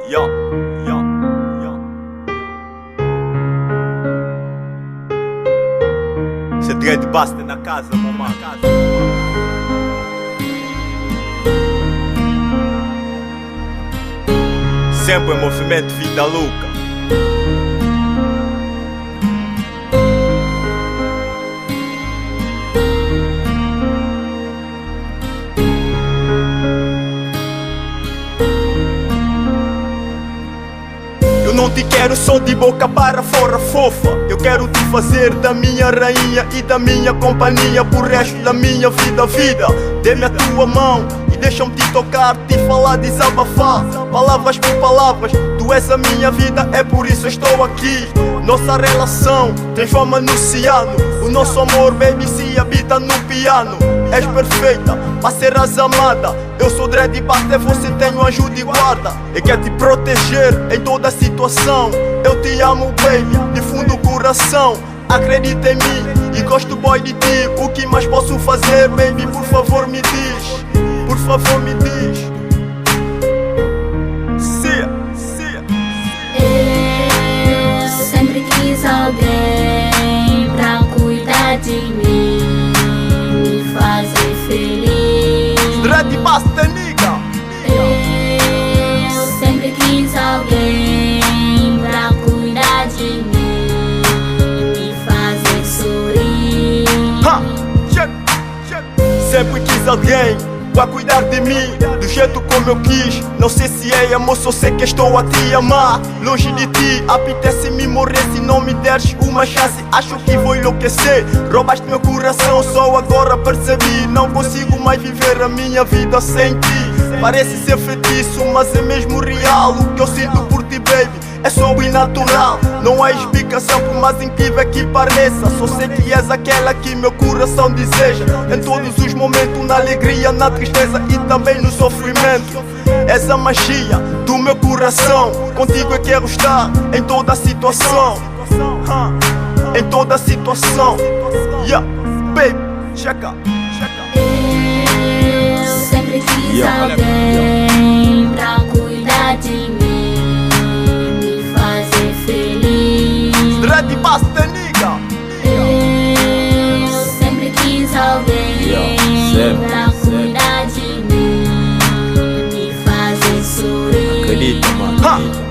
Yo, yo, yo. Se dread basta na casa, mamãe. Sempre em movimento, vida louca. Eu não te quero só de boca para fora, fofa. Eu quero te fazer da minha rainha e da minha companhia por resto da minha vida. Dê-me a tua mão e deixa-me te tocar, te falar, desabafar, palavras por palavras. Tu és a minha vida, é por isso eu estou aqui. Nossa relação transforma no oceano. O nosso amor, baby, se habita no piano. És perfeita, para serás amada. Eu sou dread basta, você tem um anjo de guarda. Eu quero te proteger em toda situação. Eu te amo, baby, de fundo do coração. Acredita em mim e gosto, boy, de ti. O que mais posso fazer, baby, por favor me diz. Por favor me diz. Eu sempre quis alguém pra cuidar de mim, me fazer feliz. Dread basta, nigga. Eu sempre quis alguém pra cuidar de mim, me fazer sorrir. Sempre quis alguém pra cuidar de mim, do jeito como eu quis. Não sei se é amor, só sei que estou a te amar. Longe de ti, apetece-me morrer se não me deres uma chance. Acho que vou enlouquecer, roubaste meu coração, só agora percebi. Não consigo mais viver a minha vida sem ti. Parece ser feitiço, mas é mesmo real. O que eu sinto por ti, baby, é só natural. Não há explicação, por mais incrível que pareça. Só sei que és aquela que meu coração deseja. Em todos os momentos, na alegria, na tristeza e também no sofrimento. És a magia do meu coração. Contigo eu quero estar em toda a situação. Em toda a situação. Yeah, baby, checa. Eu sempre quis alguém pra cuidar de mim, me fazer feliz. Dread basta, nigga. Eu sempre quis alguém pra cuidar de mim, me fazer sorrir. Acredita, mano.